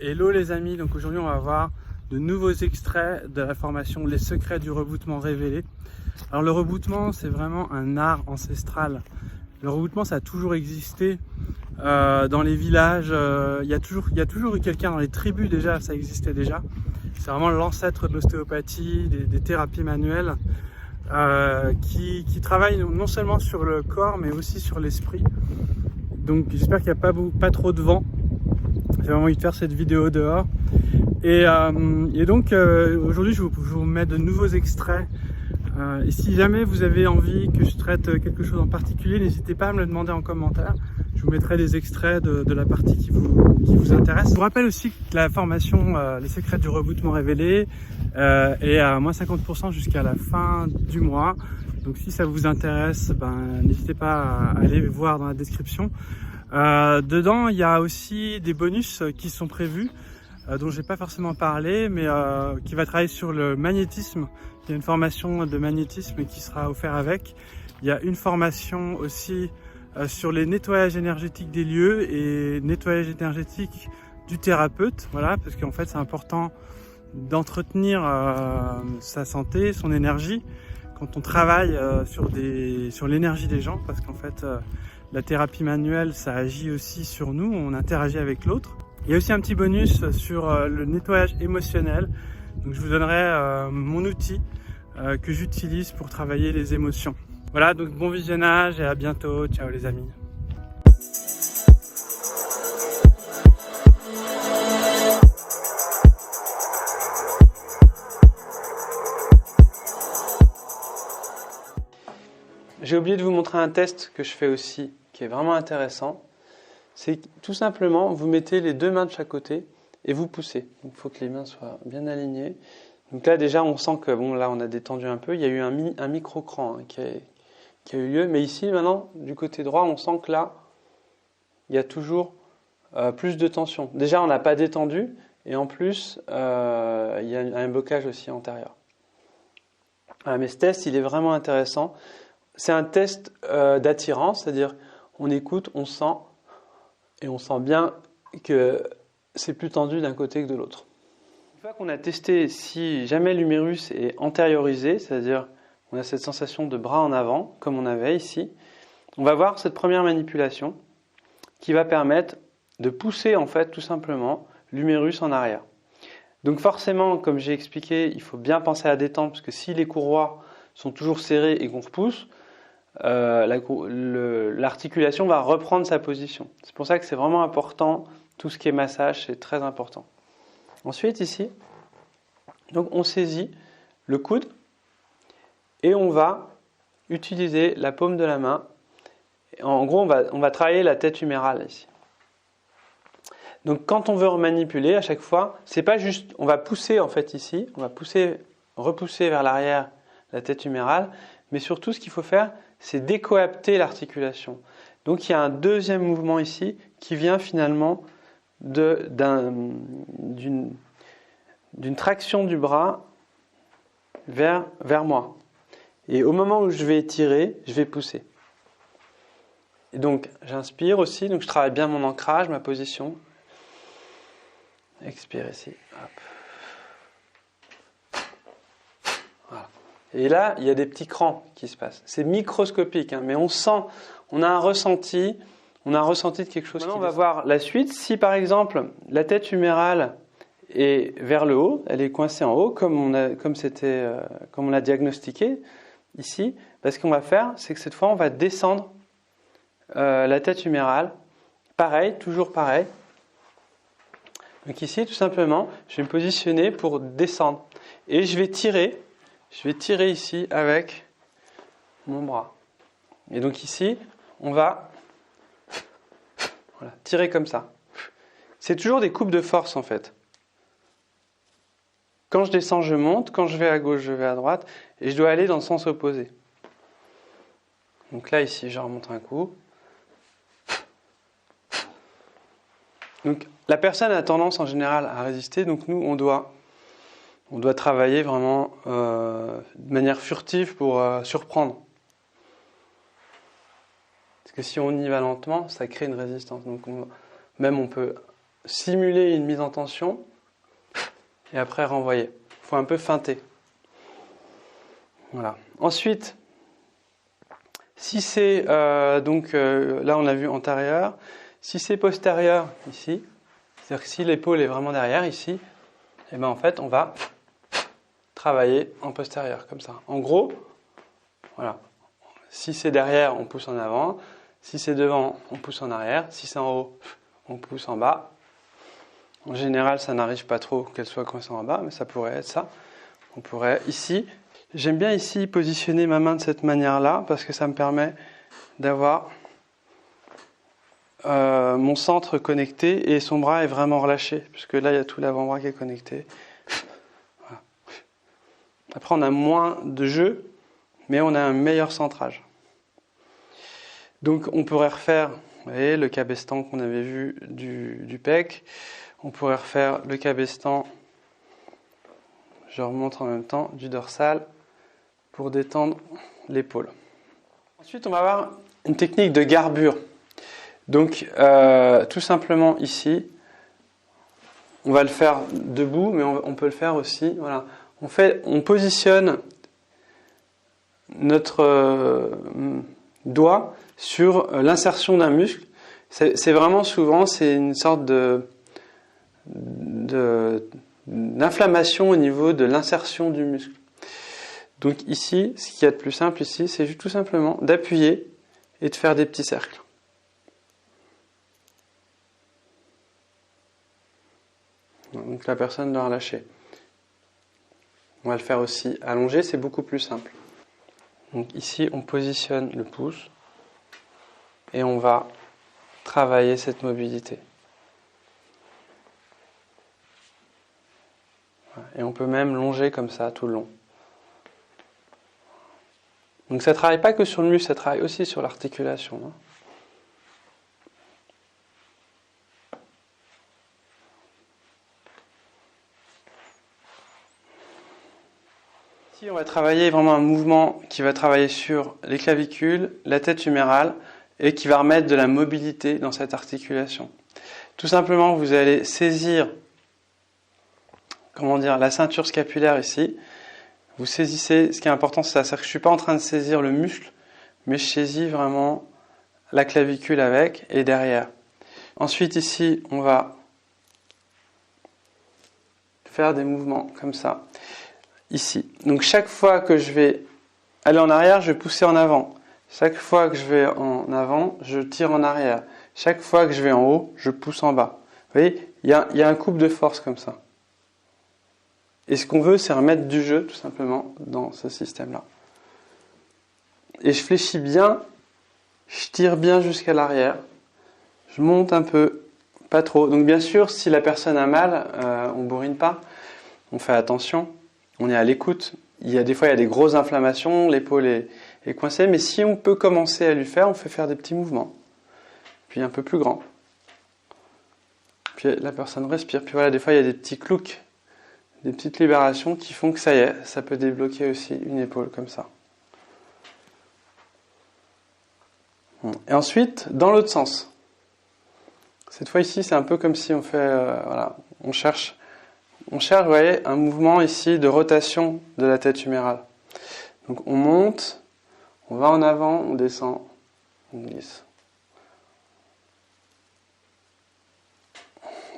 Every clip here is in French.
Hello les amis, donc aujourd'hui on va voir de nouveaux extraits de la formation Les secrets du rebootement révélé. Alors le rebootement c'est vraiment un art ancestral. Le rebootement ça a toujours existé dans les villages, il y a toujours eu quelqu'un dans les tribus déjà, ça existait déjà. C'est vraiment l'ancêtre de l'ostéopathie, des thérapies manuelles qui travaillent non seulement sur le corps mais aussi sur l'esprit. Donc j'espère qu'il n'y a pas trop de vent. J'ai vraiment envie de faire cette vidéo dehors. Et donc aujourd'hui je vous mets de nouveaux extraits. Et si jamais vous avez envie que je traite quelque chose en particulier, n'hésitez pas à me le demander en commentaire. Je vous mettrai des extraits de la partie qui vous intéresse. Je vous rappelle aussi que la formation Les secrets du rebootement révélé est à moins 50% jusqu'à la fin du mois. Donc si ça vous intéresse, n'hésitez pas à aller voir dans la description. Dedans, il y a aussi des bonus qui sont prévus, dont je n'ai pas forcément parlé, mais qui va travailler sur le magnétisme. Il y a une formation de magnétisme qui sera offerte avec. Il y a une formation aussi sur les nettoyages énergétiques des lieux et nettoyage énergétique du thérapeute. Voilà, parce qu'en fait, c'est important d'entretenir sa santé, son énergie, quand on travaille sur l'énergie des gens, parce qu'en fait, la thérapie manuelle, ça agit aussi sur nous, on interagit avec l'autre. Il y a aussi un petit bonus sur le nettoyage émotionnel. Donc je vous donnerai mon outil que j'utilise pour travailler les émotions. Voilà, donc bon visionnage et à bientôt. Ciao les amis. J'ai oublié de vous montrer un test que je fais aussi, qui est vraiment intéressant. C'est tout simplement, vous mettez les deux mains de chaque côté et vous poussez. Il faut que les mains soient bien alignées. Donc là déjà on sent que bon là on a détendu un peu. Il y a eu un micro-cran qui a eu lieu. Mais ici maintenant, du côté droit, on sent que là, il y a toujours plus de tension. Déjà on n'a pas détendu et en plus il y a un blocage aussi antérieur. Voilà, mais ce test il est vraiment intéressant. C'est un test d'attirance, c'est-à-dire on écoute, on sent, et on sent bien que c'est plus tendu d'un côté que de l'autre. Une fois qu'on a testé si jamais l'humérus est antériorisé, c'est-à-dire on a cette sensation de bras en avant, comme on avait ici, on va voir cette première manipulation qui va permettre de pousser en fait tout simplement l'humérus en arrière. Donc forcément, comme j'ai expliqué, il faut bien penser à détendre, parce que si les courroies sont toujours serrées et qu'on repousse, l'articulation va reprendre sa position. C'est pour ça que c'est vraiment important, tout ce qui est massage, c'est très important. Ensuite ici, donc on saisit le coude et on va utiliser la paume de la main. En gros, on va travailler la tête humérale ici. Donc quand on veut remanipuler, à chaque fois, c'est pas juste, on va pousser en fait ici, on va repousser vers l'arrière la tête humérale, mais surtout ce qu'il faut faire, c'est décoapter l'articulation. Donc il y a un deuxième mouvement ici qui vient finalement d'une traction du bras vers moi. Et au moment où je vais étirer, je vais pousser. Et donc j'inspire aussi, donc je travaille bien mon ancrage, ma position. Expire ici. Hop. Voilà. Et là, il y a des petits crans qui se passent. C'est microscopique, mais on sent, on a un ressenti de quelque chose. Maintenant, on va voir la suite. Si par exemple, la tête humérale est vers le haut, elle est coincée en haut, comme on l'a diagnostiqué ici, ce qu'on va faire, c'est que cette fois, on va descendre la tête humérale. Pareil, toujours pareil. Donc ici, tout simplement, je vais me positionner pour descendre. Et je vais tirer ici avec mon bras. Et donc ici, on va tirer comme ça. C'est toujours des coupes de force en fait. Quand je descends, je monte. Quand je vais à gauche, je vais à droite. Et je dois aller dans le sens opposé. Donc là, ici, je remonte un coup. Donc la personne a tendance en général à résister. Donc nous, on doit travailler vraiment de manière furtive pour surprendre. Parce que si on y va lentement, ça crée une résistance. Donc on peut simuler une mise en tension et après renvoyer. Il faut un peu feinter. Voilà. Ensuite, si c'est là on a vu antérieur, si c'est postérieur ici, c'est-à-dire que si l'épaule est vraiment derrière ici, et ben en fait on va travailler en postérieur comme ça. En gros, voilà. Si c'est derrière, on pousse en avant. Si c'est devant, on pousse en arrière. Si c'est en haut, on pousse en bas. En général, ça n'arrive pas trop qu'elle soit coincée en bas, mais ça pourrait être ça. On pourrait ici. J'aime bien ici positionner ma main de cette manière-là parce que ça me permet d'avoir mon centre connecté et son bras est vraiment relâché, puisque là, il y a tout l'avant-bras qui est connecté. Voilà. Après, on a moins de jeu, mais on a un meilleur centrage. Donc, on pourrait refaire, vous voyez, le cabestan qu'on avait vu du pec. On pourrait refaire le cabestan, je remonte en même temps, du dorsal pour détendre l'épaule. Ensuite, on va avoir une technique de garbure. Donc, tout simplement ici, on va le faire debout, mais on peut le faire aussi. Voilà. On positionne notre doigt sur l'insertion d'un muscle. C'est vraiment souvent, c'est une sorte d'inflammation au niveau de l'insertion du muscle. Donc ici, ce qu'il y a de plus simple ici, c'est tout simplement d'appuyer et de faire des petits cercles. Donc la personne doit relâcher. On va le faire aussi allongé, c'est beaucoup plus simple. Donc ici, on positionne le pouce et on va travailler cette mobilité. Et on peut même longer comme ça tout le long. Donc ça ne travaille pas que sur le muscle, ça travaille aussi sur l'articulation. Ici, on va travailler vraiment un mouvement qui va travailler sur les clavicules, la tête humérale et qui va remettre de la mobilité dans cette articulation. Tout simplement, vous allez saisir la ceinture scapulaire ici. Vous saisissez, ce qui est important, c'est que je ne suis pas en train de saisir le muscle, mais je saisis vraiment la clavicule avec et derrière. Ensuite, ici, on va faire des mouvements comme ça, ici. Donc, chaque fois que je vais aller en arrière, je vais pousser en avant. Chaque fois que je vais en avant, je tire en arrière. Chaque fois que je vais en haut, je pousse en bas. Vous voyez, il y a un couple de force comme ça. Et ce qu'on veut, c'est remettre du jeu, tout simplement, dans ce système-là. Et je fléchis bien, je tire bien jusqu'à l'arrière, je monte un peu, pas trop. Donc bien sûr, si la personne a mal, on ne bourrine pas, on fait attention, on est à l'écoute. Des fois, il y a des grosses inflammations, l'épaule est coincée, mais si on peut commencer à lui faire, on fait faire des petits mouvements, puis un peu plus grand. Puis la personne respire, puis voilà, des fois, il y a des petits cloucs, des petites libérations qui font que ça y est, ça peut débloquer aussi une épaule comme ça. Et ensuite, dans l'autre sens. Cette fois ici, c'est un peu comme si on fait, on cherche, vous voyez, un mouvement ici de rotation de la tête humérale. Donc on monte, on va en avant, on descend, on glisse.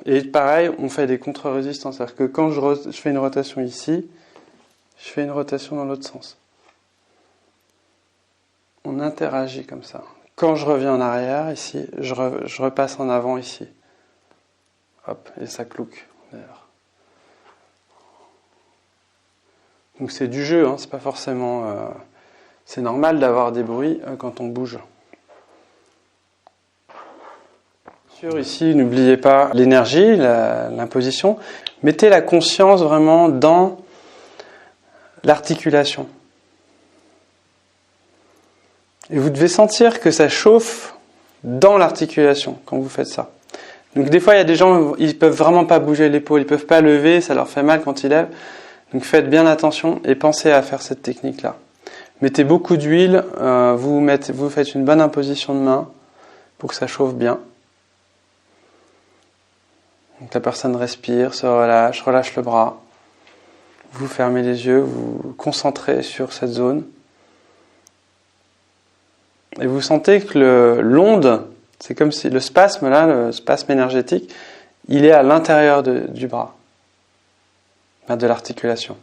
Et pareil, on fait des contre-résistances. C'est-à-dire que quand je fais une rotation ici, je fais une rotation dans l'autre sens. On interagit comme ça. Quand je reviens en arrière, ici, je repasse en avant ici. Hop, et ça clouque d'ailleurs. Donc c'est du jeu, c'est pas forcément... c'est normal d'avoir des bruits quand on bouge. Ici, n'oubliez pas l'énergie, l'imposition. Mettez la conscience vraiment dans l'articulation. Et vous devez sentir que ça chauffe dans l'articulation quand vous faites ça. Donc des fois, il y a des gens, ils peuvent vraiment pas bouger l'épaule, ils peuvent pas lever, ça leur fait mal quand ils lèvent. Donc faites bien attention et pensez à faire cette technique-là. Mettez beaucoup d'huile, vous faites une bonne imposition de main pour que ça chauffe bien. Donc la personne respire, se relâche, relâche le bras. Vous fermez les yeux, vous vous concentrez sur cette zone. Et vous sentez que l'onde, c'est comme si le spasme là, le spasme énergétique, il est à l'intérieur du bras, de l'articulation.